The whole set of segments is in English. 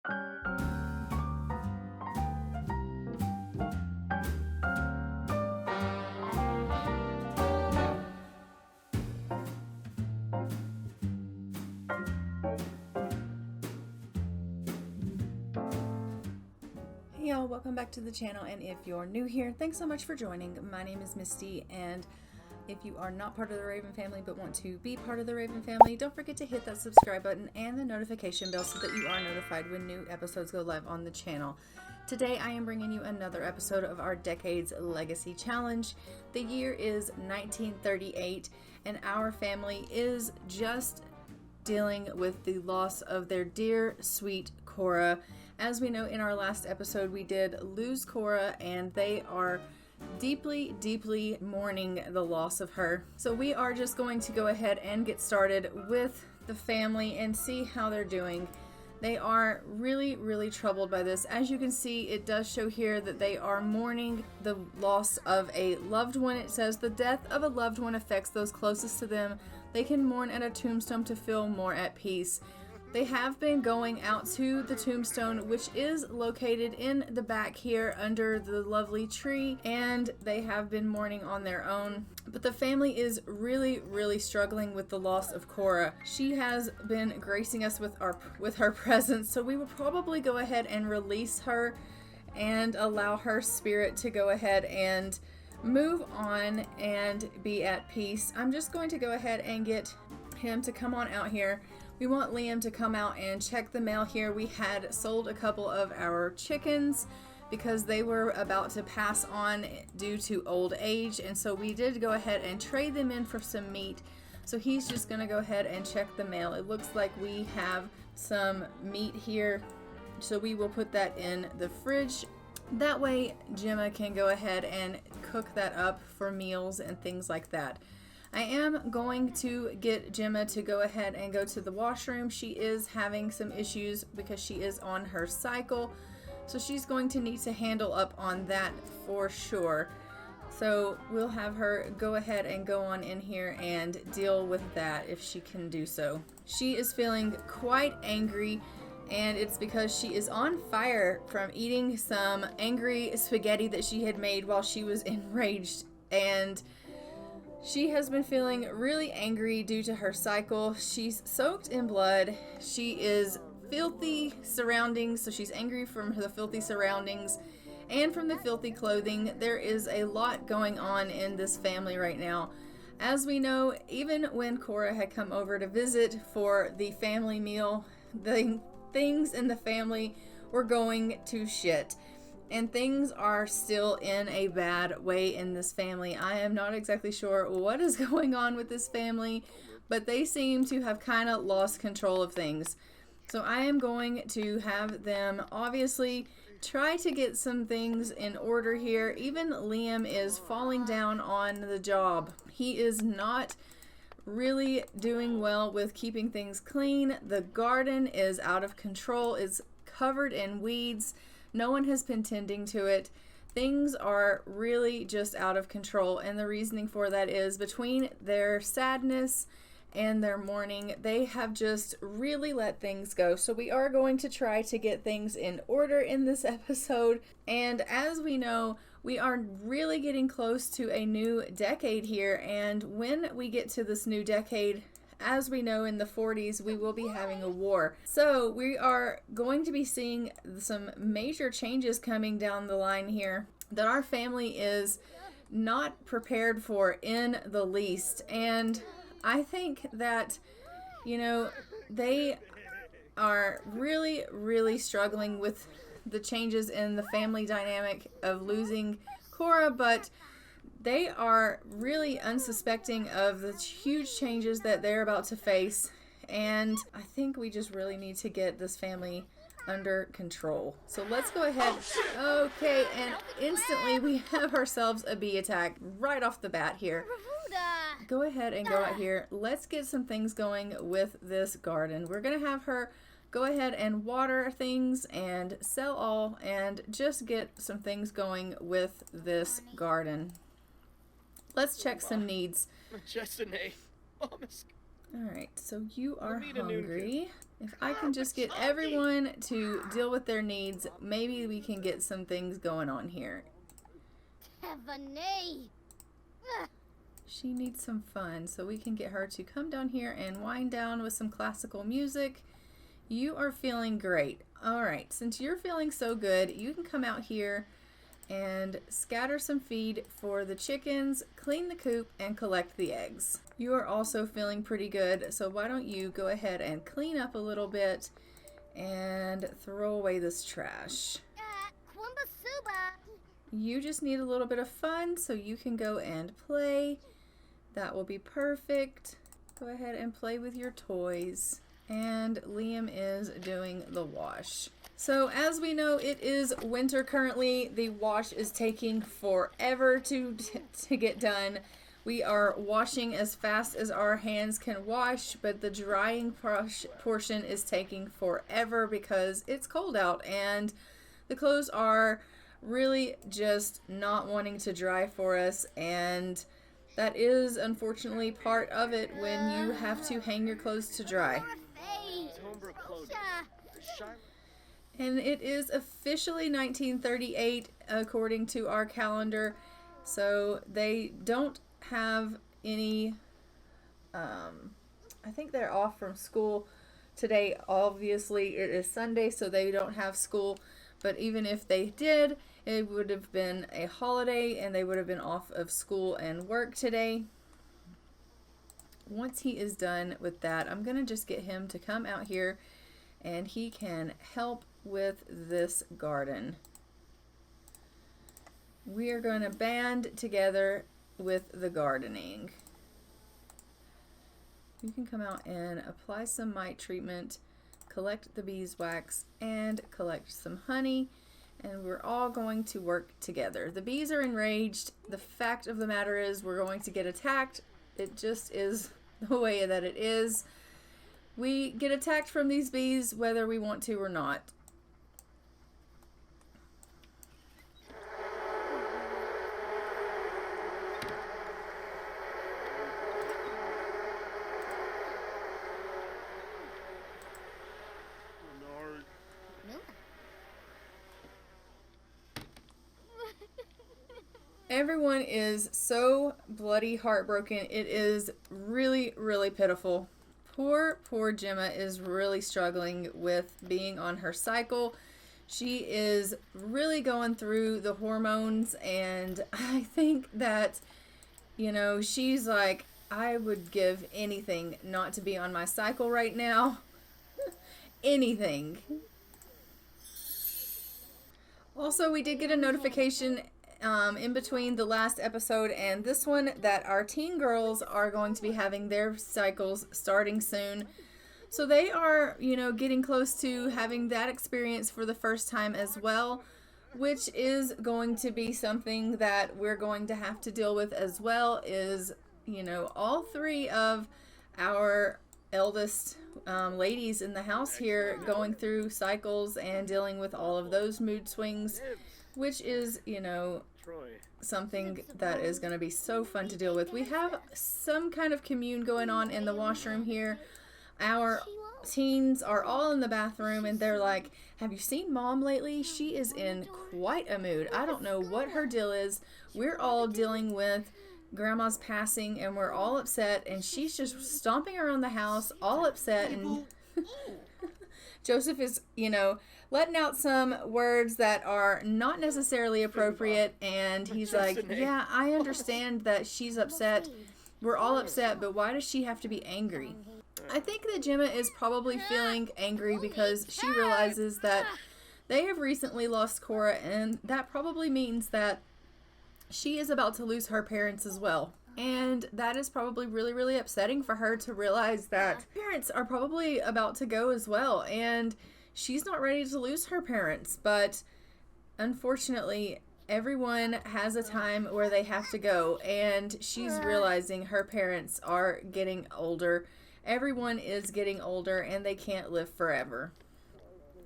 Hey y'all, welcome back to the channel, and if you're new here, thanks so much for joining. My name is Misty, and if you are not part of the Raven family but want to be part of the Raven family, don't forget to hit that subscribe button and the notification bell so that you are notified when new episodes go live on the channel. Today I am bringing you another episode of our Decades Legacy Challenge. The year is 1938, and our family is just dealing with the loss of their dear, sweet Cora. As we know, in our last episode, we did lose Cora, and they are deeply, deeply mourning the loss of her. So we are just going to go ahead and get started with the family and see how they're doing. They are really, really troubled by this. As you can see, it does show here that they are mourning the loss of a loved one. It says the death of a loved one affects those closest to them. They can mourn at a tombstone to feel more at peace. They have been going out to the tombstone, which is located in the back here under the lovely tree, and they have been mourning on their own. But the family is really, really struggling with the loss of Cora. She has been gracing us with her presence, so we will probably go ahead and release her and allow her spirit to go ahead and move on and be at peace. I'm just going to go ahead and get him to come on out here. We want Liam to come out and check the mail here. We had sold a couple of our chickens because they were about to pass on due to old age, and so we did go ahead and trade them in for some meat. So he's just gonna go ahead and check the mail. It looks like we have some meat here, so we will put that in the fridge. That way Gemma can go ahead and cook that up for meals and things like that. I am going to get Gemma to go ahead and go to the washroom. She is having some issues because she is on her cycle, so she's going to need to handle up on that for sure. So we'll have her go ahead and go on in here and deal with that if she can do so. She is feeling quite angry, and it's because she is on fire from eating some angry spaghetti that she had made while she was enraged, and she has been feeling really angry due to her cycle. She's soaked in blood. She is filthy surroundings, so she's angry from the filthy surroundings and from the filthy clothing. There is a lot going on in this family right now. As we know, even when Cora had come over to visit for the family meal, the things in the family were going to shit. And things are still in a bad way in this family. I am not exactly sure what is going on with this family, but they seem to have kind of lost control of things. So I am going to have them obviously try to get some things in order here. Even Liam is falling down on the job. He is not really doing well with keeping things clean. The garden is out of control. It's covered in weeds. No one has been tending to it. Things are really just out of control, and the reasoning for that is between their sadness and their mourning, they have just really let things go. So we are going to try to get things in order in this episode. And as we know, we are really getting close to a new decade here, and when we get to this new decade, as we know, in the 40s, we will be having a war. So we are going to be seeing some major changes coming down the line here that our family is not prepared for in the least. And I think that, you know, they are really, really struggling with the changes in the family dynamic of losing Cora, but they are really unsuspecting of the huge changes that they're about to face, and I think we just really need to get this family under control. So let's go ahead. Okay, and instantly we have ourselves a bee attack right off the bat here. Go ahead and go out here. Let's get some things going with this garden. We're gonna have her go ahead and water things and sell all and just get some things going with this garden. Let's check some needs. Alright, so you are hungry. If I can just get everyone to deal with their needs, maybe we can get some things going on here. She needs some fun, so we can get her to come down here and wind down with some classical music. You are feeling great. All right, since you're feeling so good, you can come out here and scatter some feed for the chickens, clean the coop, and collect the eggs. You are also feeling pretty good, so why don't you go ahead and clean up a little bit and throw away this trash. You just need a little bit of fun, so you can go and play. That will be perfect. Go ahead and play with your toys. And Liam is doing the wash. So as we know, it is winter currently. The wash is taking forever to get done. We are washing as fast as our hands can wash, but the drying portion is taking forever because it's cold out and the clothes are really just not wanting to dry for us, and that is unfortunately part of it when you have to hang your clothes to dry. And it is officially 1938 according to our calendar, so they don't have any, I think they're off from school today. Obviously it is Sunday, so they don't have school, but even if they did, it would have been a holiday and they would have been off of school and work today. Once he is done with that, I'm going to just get him to come out here and he can help with this garden. We are going to band together with the gardening. You can come out and apply some mite treatment, collect the beeswax, and collect some honey, and we're all going to work together. The bees are enraged. The fact of the matter is we're going to get attacked. It just is the way that it is. We get attacked from these bees whether we want to or not. Everyone is so bloody heartbroken. It is really, really pitiful. Poor Gemma is really struggling with being on her cycle. She is really going through the hormones, and I think that, you know, she's like, I would give anything not to be on my cycle right now. Anything. Also, we did get a notification in between the last episode and this one that our teen girls are going to be having their cycles starting soon. So they are, you know, getting close to having that experience for the first time as well, which is going to be something that we're going to have to deal with as well. Is, you know, all three of our eldest ladies in the house here going through cycles and dealing with all of those mood swings, which is, you know, something that is going to be so fun to deal with. We have some kind of commune going on in the washroom here. Our teens are all in the bathroom and they're like, have you seen Mom lately? She is in quite a mood. I don't know what her deal is. We're all dealing with Grandma's passing and we're all upset, and she's just stomping around the house all upset, and Joseph is, you know, letting out some words that are not necessarily appropriate, and he's like, yeah, I understand that she's upset. We're all upset, but why does she have to be angry? I think that Gemma is probably feeling angry because she realizes that they have recently lost Cora, and that probably means that she is about to lose her parents as well. And that is probably really, really upsetting for her to realize that parents are probably about to go as well. And she's not ready to lose her parents. But unfortunately, everyone has a time where they have to go. And she's realizing her parents are getting older. Everyone is getting older and they can't live forever.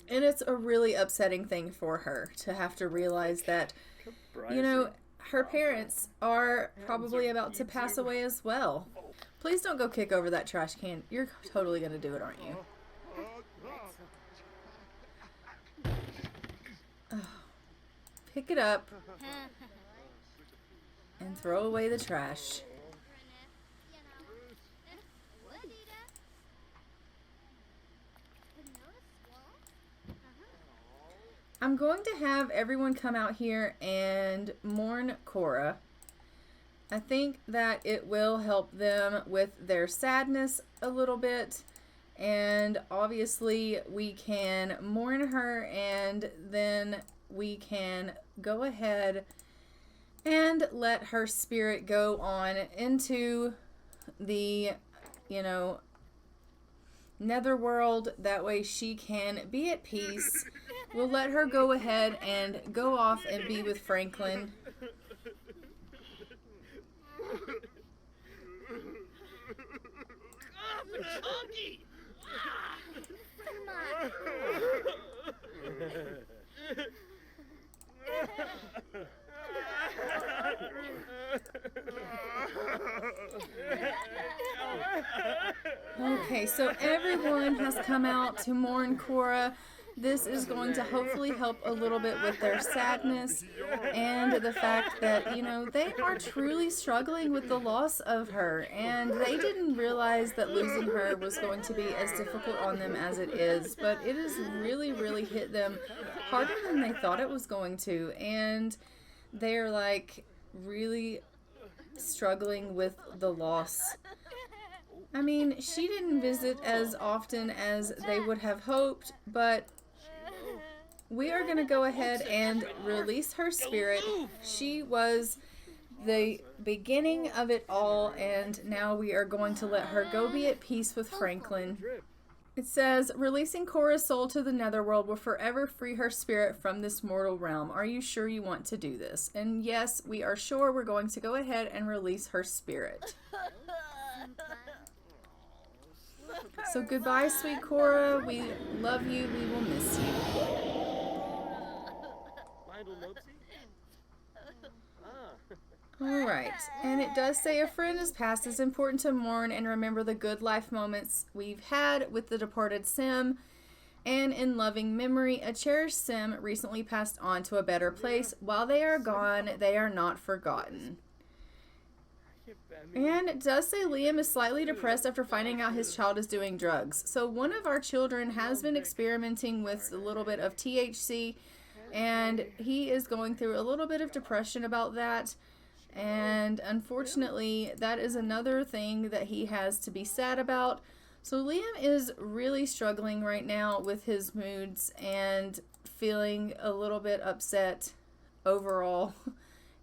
And it's a really upsetting thing for her to have to realize that, you know, her parents are probably about to pass away as well. Please don't go kick over that trash can. You're totally going to do it, aren't you? pick it up and throw away the trash. I'm going to have everyone come out here and mourn Cora. I think that it will help them with their sadness a little bit. And obviously we can mourn her, and then we can go ahead and let her spirit go on into the, netherworld. That way she can be at peace. We'll let her go ahead and go off and be with Franklin. Okay, so everyone has come out to mourn Cora. This is going to hopefully help a little bit with their sadness and the fact that, they are truly struggling with the loss of her, and they didn't realize that losing her was going to be as difficult on them as it is, but it has really, really hit them harder than they thought it was going to, and they're like really struggling with the loss. I mean, she didn't visit as often as they would have hoped, but we are going to go ahead and release her spirit. She was the beginning of it all, and now we are going to let her go be at peace with Franklin. It says, releasing Cora's soul to the netherworld will forever free her spirit from this mortal realm. Are you sure you want to do this? And yes, we are sure. We're going to go ahead and release her spirit. So goodbye, sweet Cora. We love you. We will miss you. Alright, and it does say a friend has passed. It's important to mourn and remember the good life moments we've had with the departed Sim. And in loving memory, a cherished Sim recently passed on to a better place. While they are gone, they are not forgotten. And it does say Liam is slightly depressed after finding out his child is doing drugs. So one of our children has been experimenting with a little bit of THC, and he is going through a little bit of depression about that. And unfortunately, that is another thing that he has to be sad about. So Liam is really struggling right now with his moods and feeling a little bit upset overall.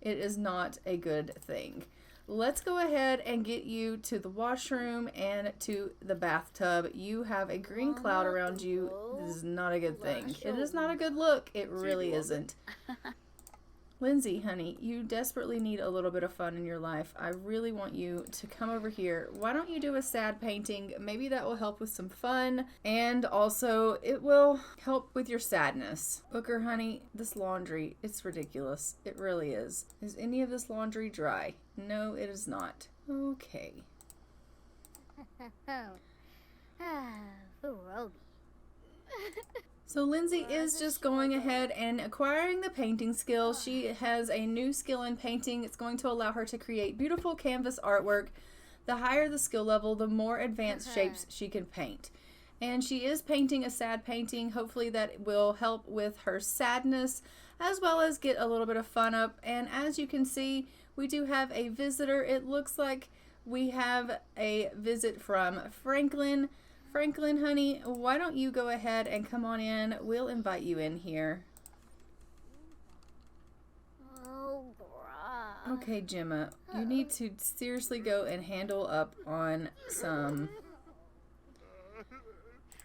It is not a good thing. Let's go ahead and get you to the washroom and to the bathtub. You have a green cloud around you. This is not a good thing. It is not a good look. It really isn't. Lindsay, honey, you desperately need a little bit of fun in your life. I really want you to come over here. Why don't you do a sad painting? Maybe that will help with some fun, and also it will help with your sadness. Booker, honey, this laundry, it's ridiculous. It really is. Is any of this laundry dry? No, it is not. Okay. So Lindsay is just going ahead and acquiring the painting skill. She has a new skill in painting. It's going to allow her to create beautiful canvas artwork. The higher the skill level, the more advanced shapes she can paint. And she is painting a sad painting. Hopefully that will help with her sadness, as well as get a little bit of fun up. And as you can see, we do have a visitor. It looks like we have a visit from Franklin. Franklin, honey, why don't you go ahead and come on in? We'll invite you in here. Okay, Gemma, you need to seriously go and handle up on some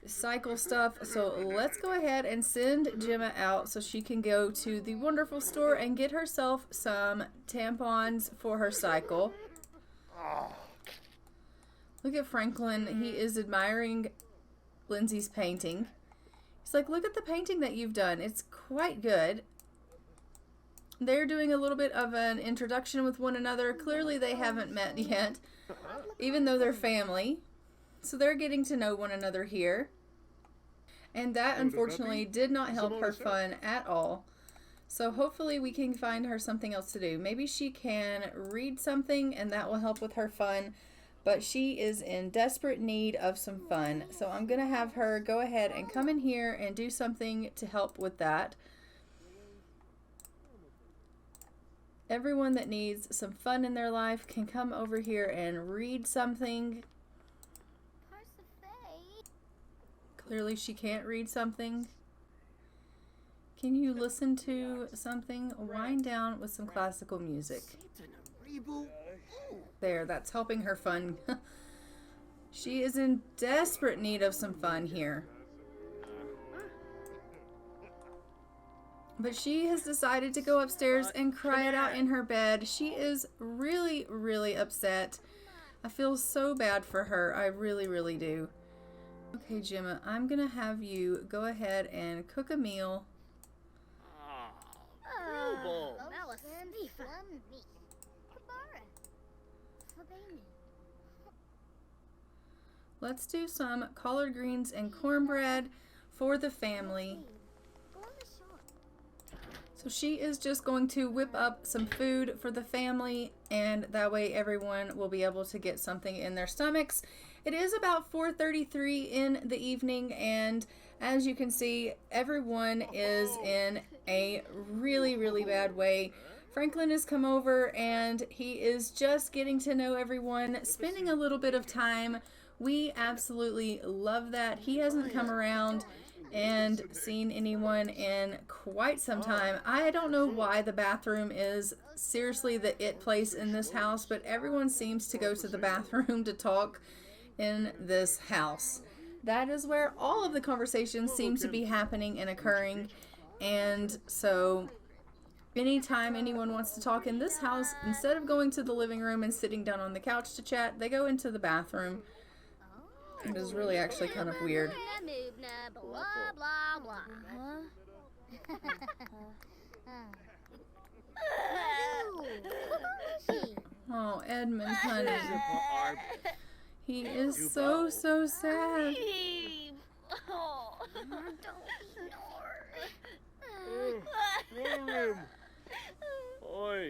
cycle stuff. So let's go ahead and send Gemma out so she can go to the wonderful store and get herself some tampons for her cycle. Look at Franklin. He is admiring Lindsay's painting. He's like, look at the painting that you've done. It's quite good. They're doing a little bit of an introduction with one another. Clearly they haven't met yet, even though they're family. So they're getting to know one another here. And that, unfortunately, did not help her fun at all. So hopefully we can find her something else to do. Maybe she can read something and that will help with her fun. But she is in desperate need of some fun. So I'm going to have her go ahead and come in here and do something to help with that. Everyone that needs some fun in their life can come over here and read something. Clearly she can't read something. Can you listen to something? Wind down with some classical music. There, that's helping her fun. She is in desperate need of some fun here. But she has decided to go upstairs and cry it out in her bed. She is really, really upset. I feel so bad for her. I really, really do. Okay, Gemma, I'm going to have you go ahead and cook a meal. Let's do some collard greens and cornbread for the family. So she is just going to whip up some food for the family, and that way everyone will be able to get something in their stomachs. It is about 4:33 in the evening, and as you can see, everyone is in a really, really bad way. Franklin has come over and he is just getting to know everyone, spending a little bit of time. We absolutely love that. He hasn't come around and seen anyone in quite some time. I don't know why the bathroom is seriously the it place in this house, but everyone seems to go to the bathroom to talk in this house. That is where all of the conversations seem to be happening and occurring. And so anytime anyone wants to talk in this house, instead of going to the living room and sitting down on the couch to chat, they go into the bathroom. It is really actually kind of weird. Oh, Edmund, honey. He is so sad.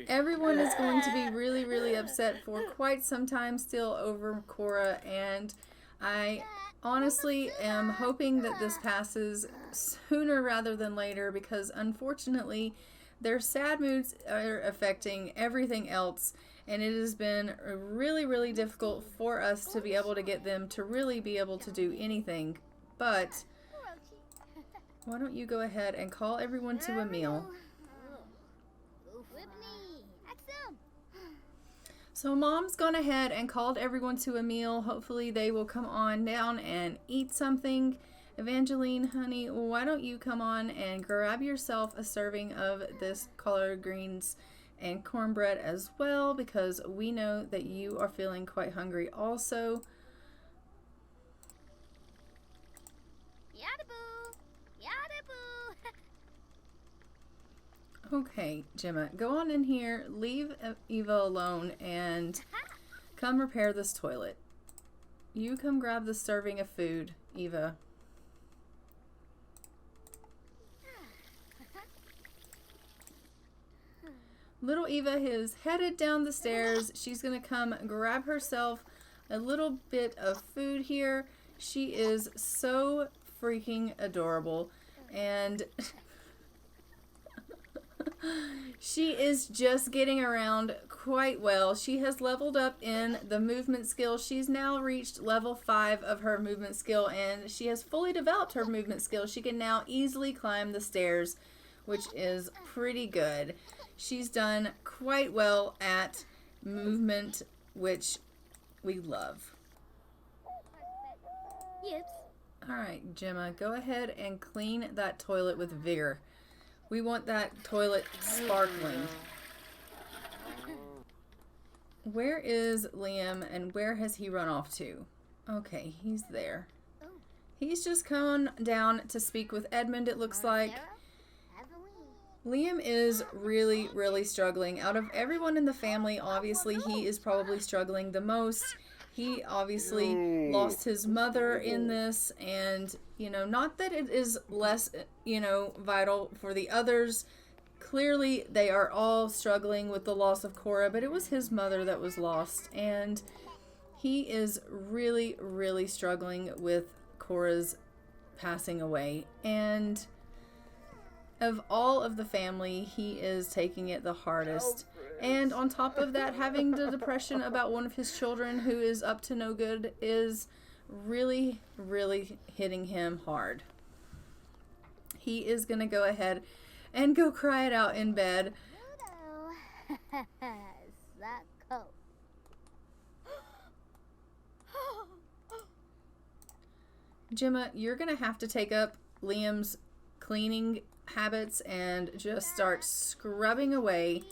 Everyone is going to be really, really upset for quite some time still over Cora, and I honestly am hoping that this passes sooner rather than later, because unfortunately their sad moods are affecting everything else, and it has been really, really difficult for us to be able to get them to really be able to do anything. But why don't you go ahead and call everyone to a meal? So Mom's gone ahead and called everyone to a meal. Hopefully they will come on down and eat something. Evangeline, honey, why don't you come on and grab yourself a serving of this collard greens and cornbread as well, because we know that you are feeling quite hungry also. Okay, Gemma, go on in here, leave Eva alone, and come repair this toilet. You come grab the serving of food, Eva. Little Eva is headed down the stairs. She's going to come grab herself a little bit of food here. She is so freaking adorable, and she is just getting around quite well. She has leveled up in the movement skill. She's now reached level 5 of her movement skill, and she has fully developed her movement skill. She can now easily climb the stairs, which is pretty good. She's done quite well at movement, which we love. Yes. All right, Gemma, go ahead and clean that toilet with vigor. We want that toilet sparkling. Where is Liam, and where has he run off to? Okay, he's there. He's just come down to speak with Edmund, it looks like. Liam is really, really struggling. Out of everyone in the family, obviously, he is probably struggling the most. He obviously lost his mother in this, and, you know, not that it is less, you know, vital for the others. Clearly, they are all struggling with the loss of Cora, but it was his mother that was lost, and he is really, really struggling with Cora's passing away. And of all of the family, he is taking it the hardest. And on top of that, having the depression about one of his children who is up to no good is really, really hitting him hard. He is going to go ahead and go cry it out in bed. Gemma, you're going to have to take up Liam's cleaning habits and just start scrubbing away,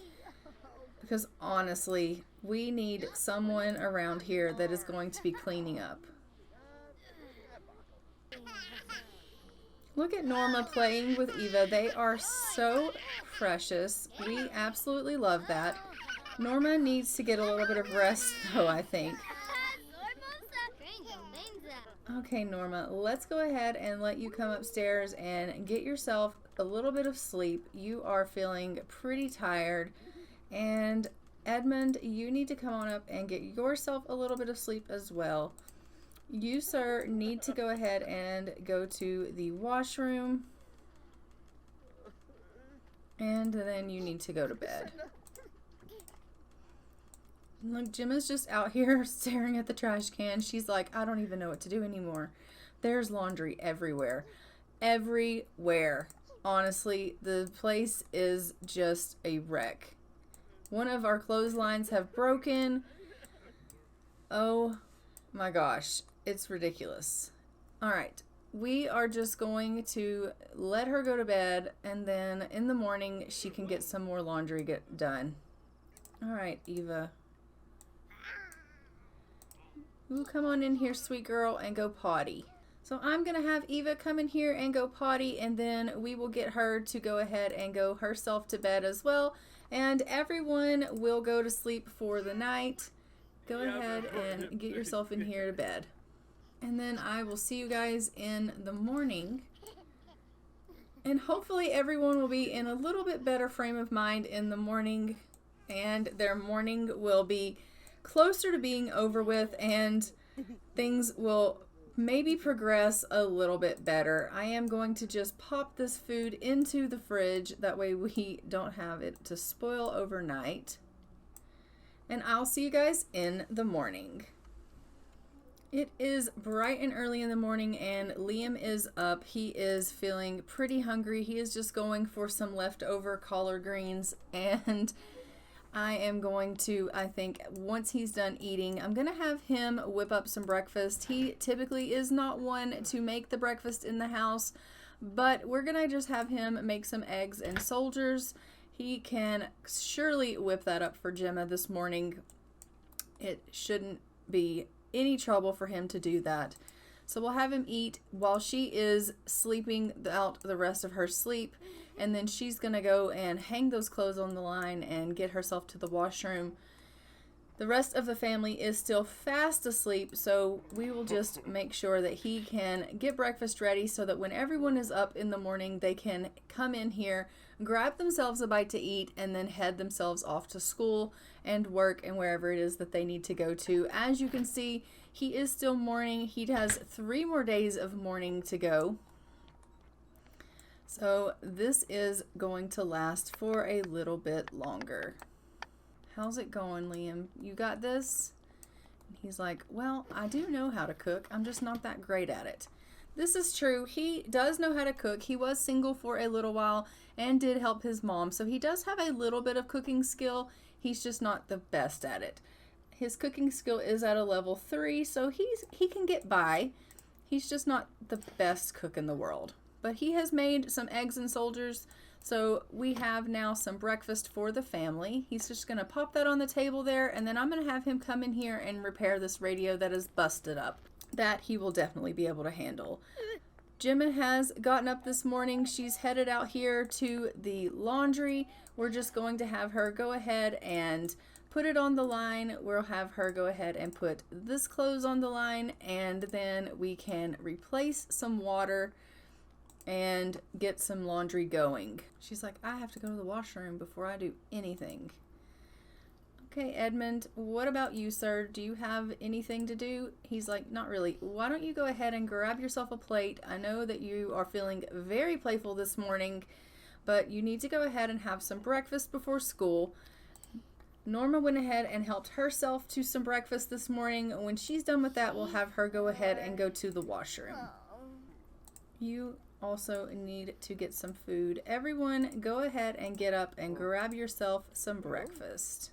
because honestly, we need someone around here that is going to be cleaning up. Look at Norma playing with Eva. They are so precious. We absolutely love that. Norma needs to get a little bit of rest though, I think. Okay, Norma, let's go ahead and let you come upstairs and get yourself a little bit of sleep. You are feeling pretty tired. And Edmund, you need to come on up and get yourself a little bit of sleep as well. You, sir, need to go ahead and go to the washroom. And then you need to go to bed. Look, Gemma's just out here staring at the trash can. She's like, I don't even know what to do anymore. There's laundry everywhere. Everywhere. Honestly, the place is just a wreck. One of our clotheslines have broken. Oh my gosh. It's ridiculous. Alright. We are just going to let her go to bed, and then in the morning she can get some more laundry done. Alright, Eva. Ooh, come on in here, sweet girl, and go potty. So I'm going to have Eva come in here and go potty, and then we will get her to go ahead and go herself to bed as well. And everyone will go to sleep for the night. Go ahead and get yourself in here to bed. And then I will see you guys in the morning. And hopefully everyone will be in a little bit better frame of mind in the morning. And their morning will be closer to being over with, and things will maybe progress a little bit better. I am going to just pop this food into the fridge. That way we don't have it to spoil overnight. And I'll see you guys in the morning. It is bright and early in the morning, and Liam is up. He is feeling pretty hungry. He is just going for some leftover collard greens, and I am going to, I think, once he's done eating, I'm going to have him whip up some breakfast. He typically is not one to make the breakfast in the house, but we're going to just have him make some eggs and soldiers. He can surely whip that up for Gemma this morning. It shouldn't be any trouble for him to do that. So we'll have him eat while she is sleeping out the rest of her sleep. And then she's going to go and hang those clothes on the line and get herself to the washroom. The rest of the family is still fast asleep, so we will just make sure that he can get breakfast ready so that when everyone is up in the morning, they can come in here, grab themselves a bite to eat, and then head themselves off to school and work and wherever it is that they need to go to. As you can see, he is still mourning. He has 3 more days of mourning to go. So this is going to last for a little bit longer. How's it going, Liam? You got this? And he's like, well, I do know how to cook. I'm just not that great at it. This is true. He does know how to cook. He was single for a little while and did help his mom. So he does have a little bit of cooking skill. He's just not the best at it. His cooking skill is at a level 3, so he can get by. He's just not the best cook in the world. But he has made some eggs and soldiers, so we have now some breakfast for the family. He's just going to pop that on the table there, and then I'm going to have him come in here and repair this radio that is busted up. That he will definitely be able to handle. Gemma has gotten up this morning. She's headed out here to the laundry. We're just going to have her go ahead and put it on the line. We'll have her go ahead and put this clothes on the line, and then we can replace some water and get some laundry going. She's like, I have to go to the washroom before I do anything. Okay, Edmund, what about you, sir? Do you have anything to do? He's like, not really. Why don't you go ahead and grab yourself a plate? I know that you are feeling very playful this morning, but you need to go ahead and have some breakfast before school. Norma went ahead and helped herself to some breakfast this morning. When she's done with that, we'll have her go ahead and go to the washroom. You also need to get some food. Everyone, go ahead and get up and grab yourself some breakfast.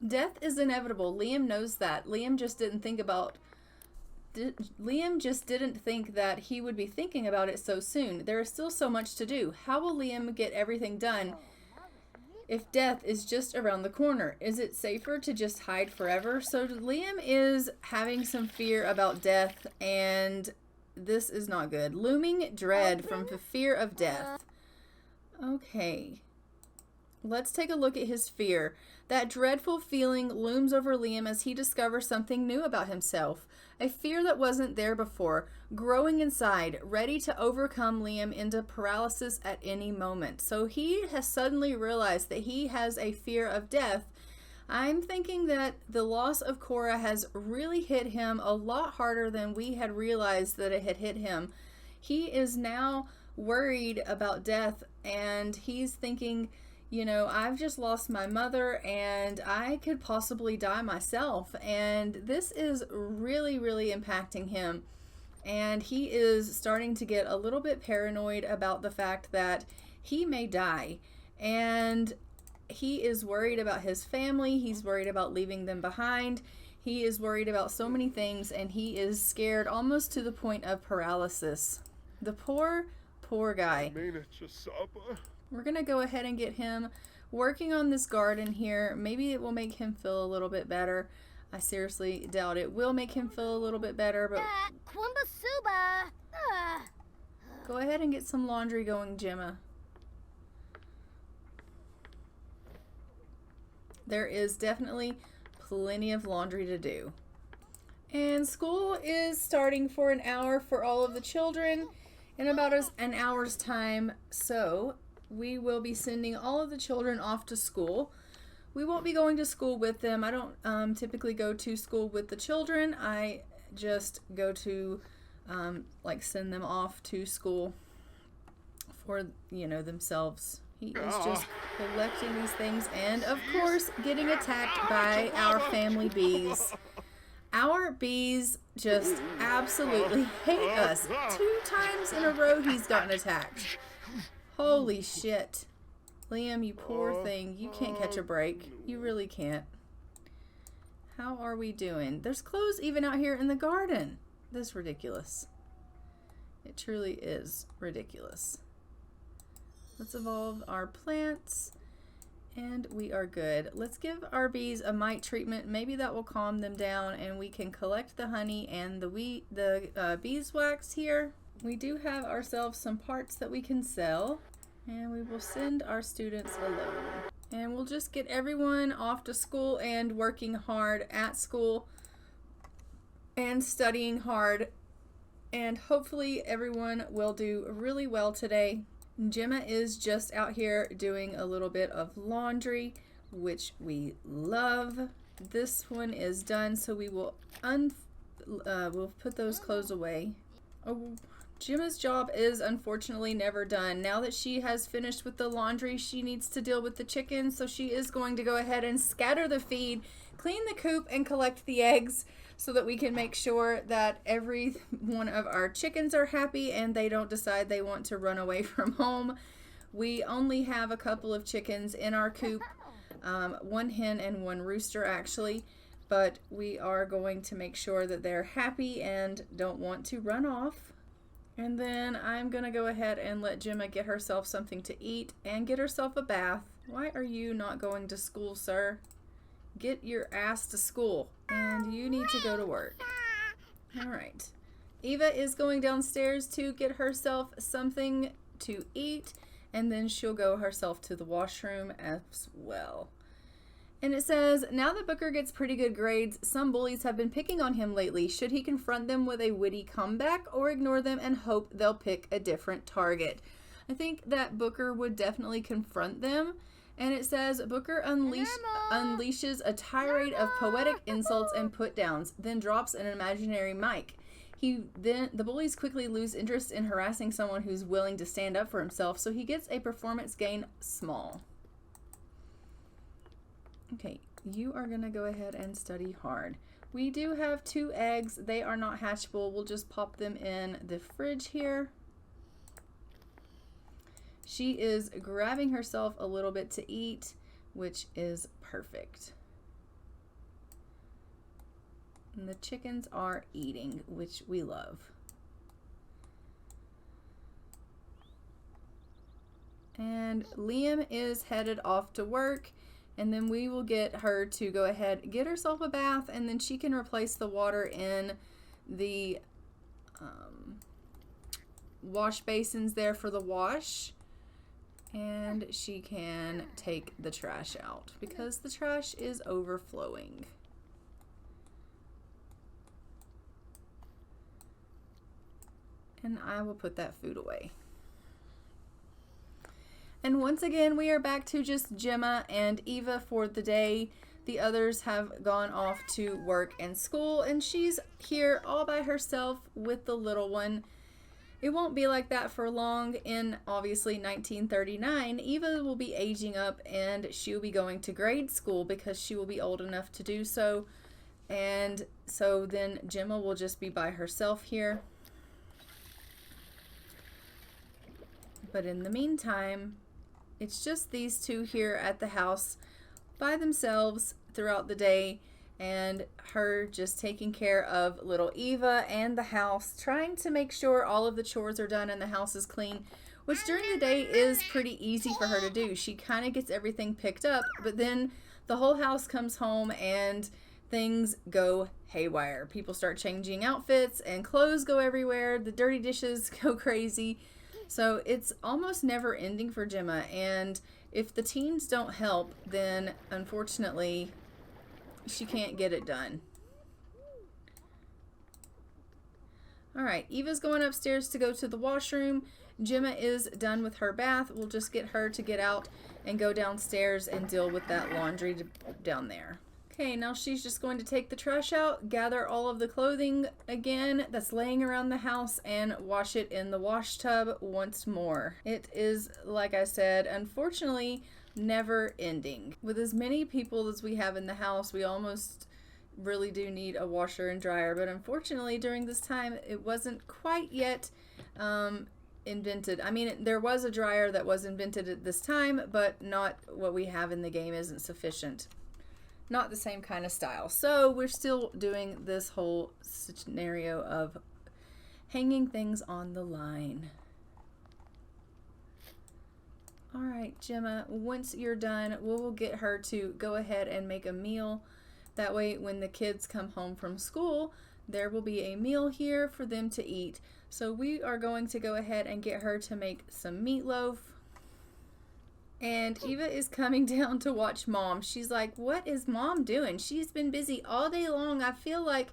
Death is inevitable. Liam knows that. Liam just didn't think that he would be thinking about it so soon. There is still so much to do. How will Liam get everything done if death is just around the corner? Is it safer to just hide forever? So Liam is having some fear about death, and this is not good. Looming dread from the fear of death. Okay. Let's take a look at his fear. That dreadful feeling looms over Liam as he discovers something new about himself. A fear that wasn't there before, growing inside, ready to overcome Liam into paralysis at any moment. So he has suddenly realized that he has a fear of death. I'm thinking that the loss of Cora has really hit him a lot harder than we had realized that it had hit him. He is now worried about death, and he's thinking, you know, I've just lost my mother and I could possibly die myself. And this is really, really impacting him. And he is starting to get a little bit paranoid about the fact that he may die. And he is worried about his family. He's worried about leaving them behind. He is worried about so many things, and he is scared almost to the point of paralysis. The poor guy. We're going to go ahead and get him working on this garden here. Maybe it will make him feel a little bit better. I seriously doubt it will make him feel a little bit better, but go ahead and get some laundry going, Gemma. There is definitely plenty of laundry to do. And school is starting for an hour for all of the children in about an hour's time. So we will be sending all of the children off to school. We won't be going to school with them. I don't typically go to school with the children. I just go to like send them off to school for, you know, themselves. He is just collecting these things and, of course, getting attacked by our family bees. Our bees just absolutely hate us. 2 times in a row he's gotten attacked. Holy shit. Liam, you poor thing. You can't catch a break. You really can't. How are we doing? There's clothes even out here in the garden. This is ridiculous. It truly is ridiculous. Let's evolve our plants. And we are good. Let's give our bees a mite treatment. Maybe that will calm them down, and we can collect the honey and the beeswax here. We do have ourselves some parts that we can sell, and we will send our students alone. And we'll just get everyone off to school and working hard at school and studying hard, and hopefully everyone will do really well today. Gemma is just out here doing a little bit of laundry, which we love. This one is done, so we will we'll put those clothes away. Oh, Gemma's job is unfortunately never done. Now that she has finished with the laundry, she needs to deal with the chickens, so she is going to go ahead and scatter the feed, clean the coop, and collect the eggs so that we can make sure that every one of our chickens are happy and they don't decide they want to run away from home. We only have a couple of chickens in our coop, 1 hen and 1 rooster actually, but we are going to make sure that they're happy and don't want to run off. And then I'm going to go ahead and let Gemma get herself something to eat and get herself a bath. Why are you not going to school, sir? Get your ass to school. And you need to go to work. All right. Eva is going downstairs to get herself something to eat, and then she'll go herself to the washroom as well. And it says, now that Booker gets pretty good grades, some bullies have been picking on him lately. Should he confront them with a witty comeback or ignore them and hope they'll pick a different target? I think that Booker would definitely confront them. And it says, Booker unleashes a tirade of poetic insults and put-downs, then drops an imaginary mic. The bullies quickly lose interest in harassing someone who's willing to stand up for himself, so he gets a performance gain small. Okay, you are going to go ahead and study hard. We do have 2 eggs. They are not hatchable. We'll just pop them in the fridge here. She is grabbing herself a little bit to eat, which is perfect. And the chickens are eating, which we love. And Liam is headed off to work, and then we will get her to go ahead, get herself a bath, and then she can replace the water in the wash basins there for the wash. And she can take the trash out because the trash is overflowing. And I will put that food away. And once again, we are back to just Gemma and Eva for the day. The others have gone off to work and school, and she's here all by herself with the little one. It won't be like that for long. In obviously 1939, Eva will be aging up and she'll be going to grade school because she will be old enough to do so. And so then Gemma will just be by herself here. But in the meantime, it's just these 2 here at the house by themselves throughout the day, and her just taking care of little Eva and the house, trying to make sure all of the chores are done and the house is clean, which during the day is pretty easy for her to do. She kind of gets everything picked up, but then the whole house comes home and things go haywire. People start changing outfits and clothes go everywhere. The dirty dishes go crazy. So it's almost never ending for Gemma, and if the teens don't help, then unfortunately she can't get it done. Alright, Eva's going upstairs to go to the washroom. Gemma is done with her bath. We'll just get her to get out and go downstairs and deal with that laundry down there. Okay, now she's just going to take the trash out, gather all of the clothing again that's laying around the house, and wash it in the wash tub once more. It is, like I said, unfortunately never ending. With as many people as we have in the house, we almost really do need a washer and dryer, but unfortunately during this time it wasn't quite yet invented. I mean, there was a dryer that was invented at this time, but not what we have in the game isn't sufficient. Not the same kind of style. So we're still doing this whole scenario of hanging things on the line. Alright, Gemma, once you're done, we will get her to go ahead and make a meal. That way when the kids come home from school, there will be a meal here for them to eat. So we are going to go ahead and get her to make some meatloaf. And Eva is coming down to watch Mom. She's like, what is Mom doing? She's been busy all day long. I feel like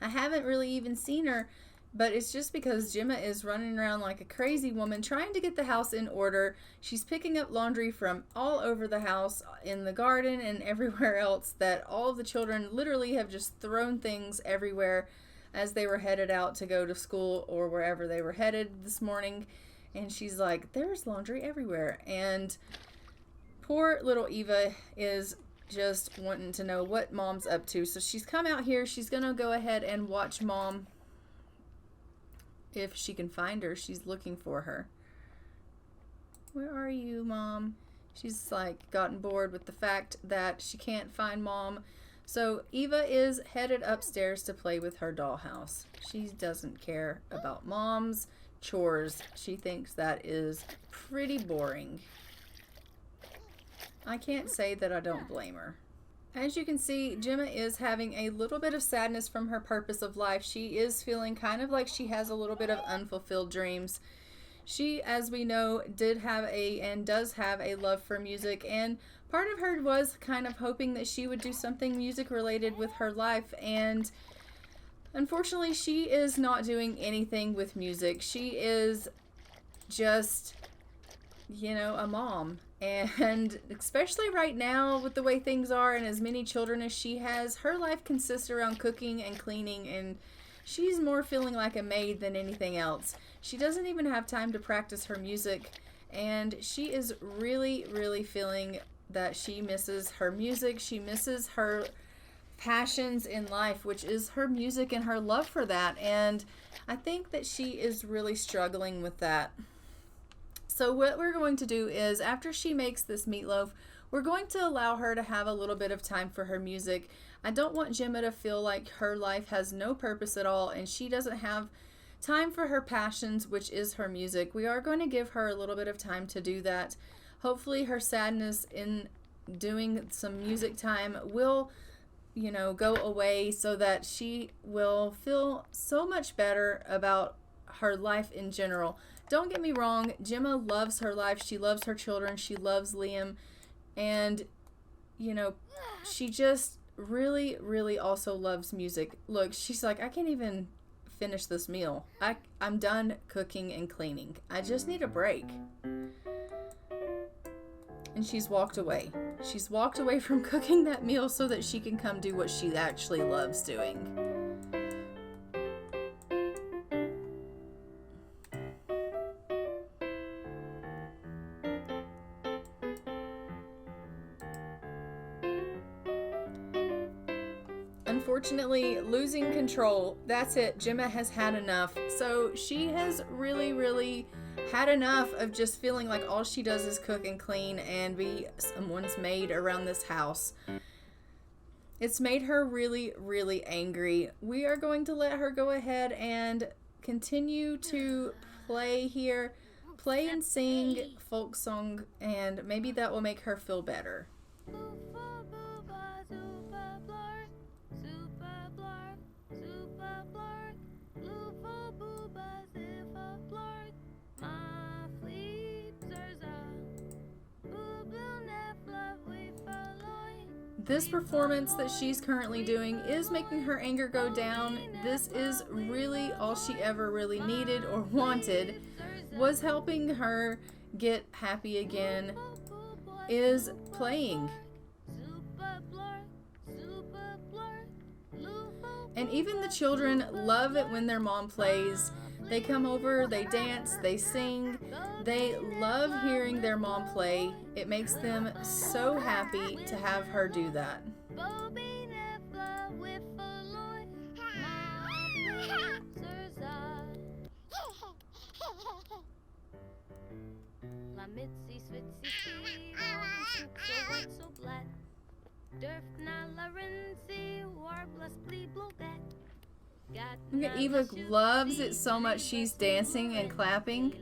I haven't really even seen her. But it's just because Gemma is running around like a crazy woman trying to get the house in order. She's picking up laundry from all over the house, in the garden and everywhere else, that all of the children literally have just thrown things everywhere as they were headed out to go to school or wherever they were headed this morning. And she's like, there's laundry everywhere. And poor little Eva is just wanting to know what Mom's up to. So she's come out here. She's going to go ahead and watch Mom. If she can find her, she's looking for her. Where are you, Mom? She's like gotten bored with the fact that she can't find Mom. So Eva is headed upstairs to play with her dollhouse. She doesn't care about Mom's chores. She thinks that is pretty boring. I can't say that I don't blame her. As you can see, Gemma is having a little bit of sadness from her purpose of life. She is feeling kind of like she has a little bit of unfulfilled dreams. She, as we know, did have and does have a love for music, and part of her was kind of hoping that she would do something music related with her life, and unfortunately she is not doing anything with music. She is just, a mom. And especially right now with the way things are and as many children as she has, her life consists around cooking and cleaning, and she's more feeling like a maid than anything else. She doesn't even have time to practice her music, and she is really, really feeling that she misses her music. She misses her passions in life, which is her music and her love for that. And I think that she is really struggling with that. So what we're going to do is, after she makes this meatloaf, we're going to allow her to have a little bit of time for her music. I don't want Gemma to feel like her life has no purpose at all and she doesn't have time for her passions, which is her music. We are going to give her a little bit of time to do that. Hopefully her sadness in doing some music time will, go away, so that she will feel so much better about her life in general. Don't get me wrong, Gemma loves her life. She loves her children. She loves Liam. And, she just really, really also loves music. Look, she's like, I can't even finish this meal. I'm done cooking and cleaning. I just need a break. And she's walked away. She's walked away from cooking that meal so that she can come do what she actually loves doing. Unfortunately, losing control, that's it. Gemma has had enough. So she has really, really had enough of just feeling like all she does is cook and clean and be someone's maid around this house. It's made her really, really angry. We are going to let her go ahead and continue to play here, play and sing folk song, and maybe that will make her feel better. This performance that she's currently doing is making her anger go down. This is really all she ever really needed or wanted, was helping her get happy again, is playing. And even the children love it when their mom plays. They come over, they dance, they sing. They love hearing their mom play. It makes them so happy to have her do that. Look at Eva loves it so much she's dancing and clapping.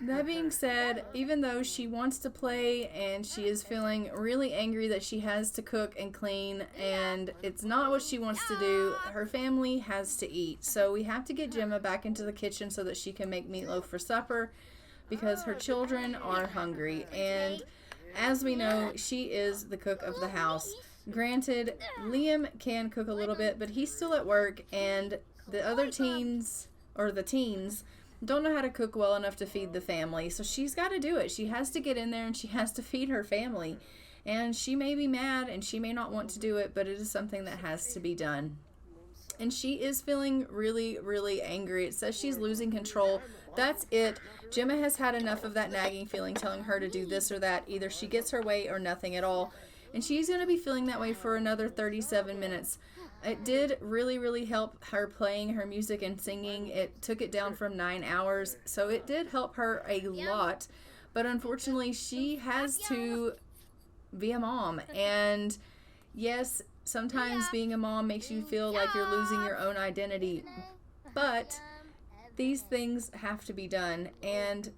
That being said, even though she wants to play and she is feeling really angry that she has to cook and clean and it's not what she wants to do, her family has to eat. So we have to get Gemma back into the kitchen so that she can make meatloaf for supper because her children are hungry. And as we know, she is the cook of the house. Granted, Liam can cook a little bit, but he's still at work, and the other teens don't know how to cook well enough to feed the family. So she's got to do it. She has to get in there and she has to feed her family. And she may be mad and she may not want to do it, but it is something that has to be done. And she is feeling really, really angry. It says she's losing control. That's it. Gemma has had enough of that nagging feeling telling her to do this or that. Either she gets her way or nothing at all. And she's going to be feeling that way for another 37 minutes. It did really, really help her playing her music and singing. It took it down from 9 hours. So it did help her a lot. but unfortunately she has to be a mom. And yes, sometimes being a mom makes you feel like you're losing your own identity, but these things have to be done. And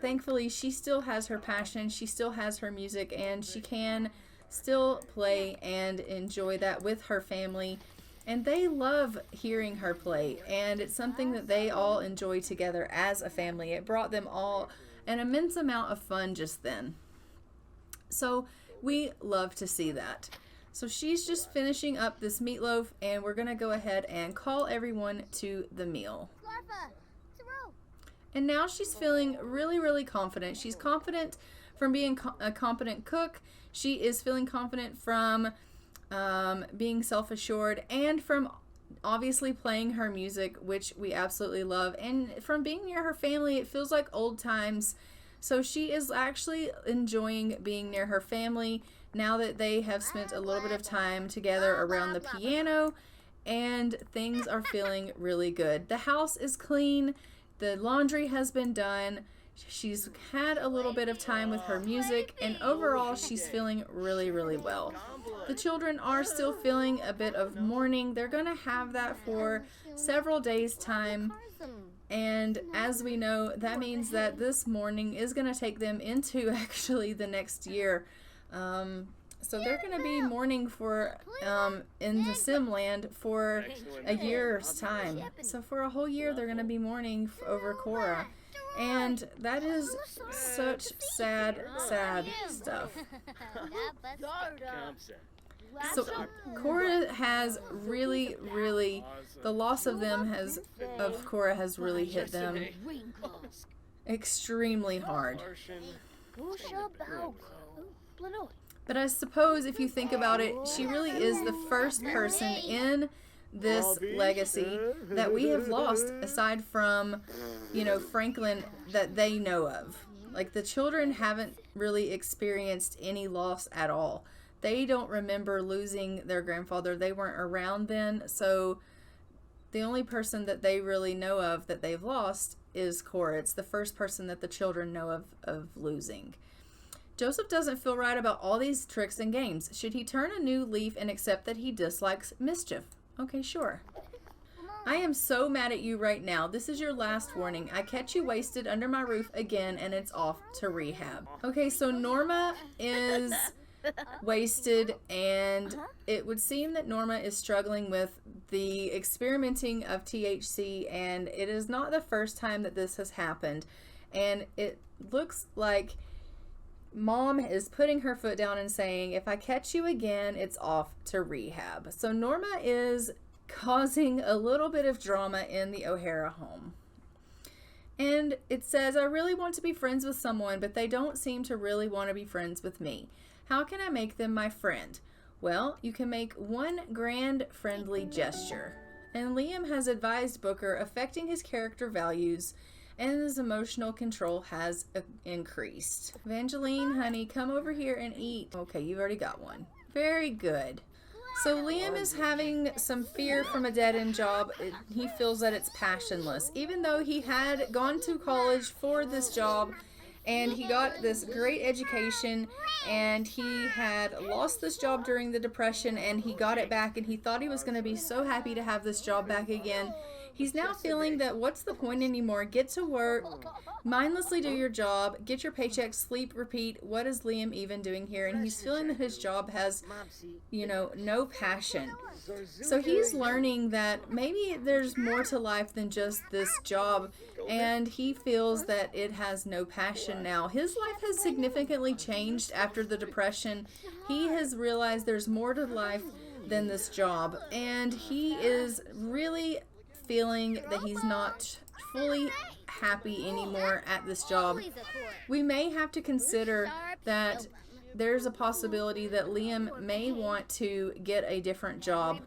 thankfully she still has her passion, she still has her music, and she can still play and enjoy that with her family. And they love hearing her play, and it's something that they all enjoy together as a family. It brought them all an immense amount of fun just then. So we love to see that. So she's just finishing up this meatloaf, and we're going to go ahead and call everyone to the meal. And now she's feeling really, really confident. She's confident from being a competent cook. She is feeling confident from being self-assured, and from obviously playing her music, which we absolutely love, and from being near her family. It feels like old times. So she is actually enjoying being near her family now that they have spent a little bit of time together around the piano, and things are feeling really good. The house is clean, the laundry has been done, she's had a little bit of time with her music, and overall she's feeling really, really well. The children are still feeling a bit of mourning. They're going to have that for several days' time. And as we know, that means that this mourning is going to take them into actually the next year. So they're going to be mourning for in the Simland for a year's time. So for a whole year, they're going to be mourning over Cora. And that is such sad, sad stuff. So Cora has really, the loss of Cora has really hit them extremely hard. But I suppose if you think about it, she really is the first person in this legacy that we have lost, aside from, Franklin, that they know of. Like, the children haven't really experienced any loss at all. They don't remember losing their grandfather. They weren't around then. So the only person that they really know of that they've lost is Cora. It's the first person that the children know of losing. Joseph doesn't feel right about all these tricks and games. Should he turn a new leaf and accept that he dislikes mischief? Okay, sure. I am so mad at you right now. This is your last warning. I catch you wasted under my roof again, and it's off to rehab. Okay, so Norma is wasted, and it would seem that Norma is struggling with the experimenting of THC, and it is not the first time that this has happened. And it looks like Mom is putting her foot down and saying, if I catch you again, it's off to rehab. So Norma is causing a little bit of drama in the O'Hara home. And it says, I really want to be friends with someone, but they don't seem to really want to be friends with me. How can I make them my friend? Well, you can make one grand friendly gesture. And Liam has advised Booker affecting his character values, and his emotional control has increased. Evangeline, honey, come over here and eat. Okay, you've already got one. Very good. So Liam is having some fear from a dead-end job. He feels that it's passionless. Even though he had gone to college for this job, and he got this great education, and he had lost this job during the Depression, and he got it back, and he thought he was going to be so happy to have this job back again. He's now feeling that what's the point anymore? Get to work, mindlessly do your job, get your paycheck, sleep, repeat. What is Liam even doing here? And he's feeling that his job has, no passion. So he's learning that maybe there's more to life than just this job, and he feels that it has no passion now. His life has significantly changed after the Depression. He has realized there's more to life than this job, and he is really feeling that he's not fully happy anymore at this job. We may have to consider that there's a possibility that Liam may want to get a different job.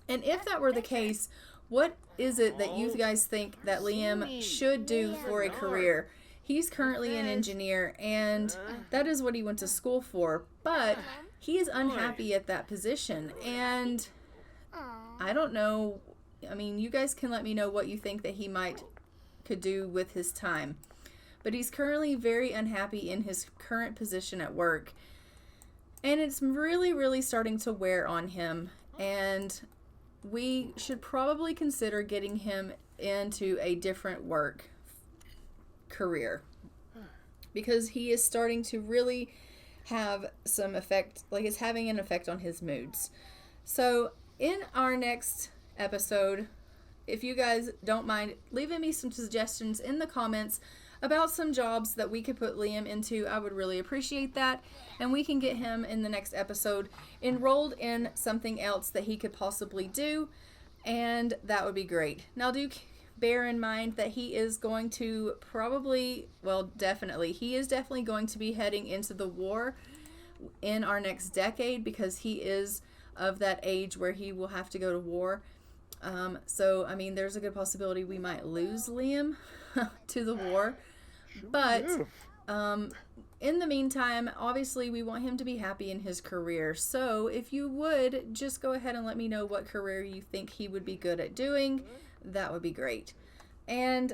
And if that were the case, what is it that you guys think that Liam should do for a career? He's currently an engineer, and that is what he went to school for, but he is unhappy at that position. And I don't know. I mean, you guys can let me know what you think that he could do with his time. but he's currently very unhappy in his current position at work. And it's really, really starting to wear on him. And we should probably consider getting him into a different work career, because he is starting to really have some effect, like it's having an effect on his moods. So in our next episode, if you guys don't mind leaving me some suggestions in the comments about some jobs that we could put Liam into, I would really appreciate that. And we can get him in the next episode enrolled in something else that he could possibly do, and that would be great. Now do bear in mind that he is going to he is definitely going to be heading into the war in our next decade, because he is of that age where he will have to go to war. So, I mean, there's a good possibility we might lose Liam to the war. But in the meantime, obviously, we want him to be happy in his career. So, if you would, just go ahead and let me know what career you think he would be good at doing. That would be great. And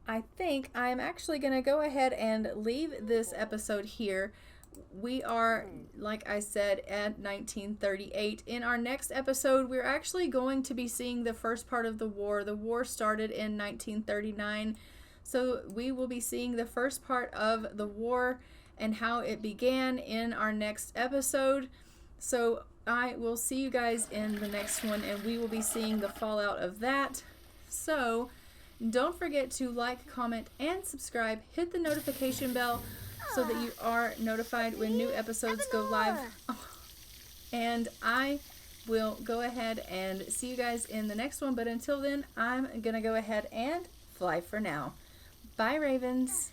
I think I'm actually going to go ahead and leave this episode here. We are, like I said, at 1938. In our next episode, we're actually going to be seeing the first part of the war. The war started in 1939. So we will be seeing the first part of the war and how it began in our next episode. So I will see you guys in the next one, and we will be seeing the fallout of that. So don't forget to like, comment, and subscribe. Hit the notification bell so that you are notified when new episodes go live. And I will go ahead and see you guys in the next one. But until then, I'm going to go ahead and fly for now. Bye, Ravens.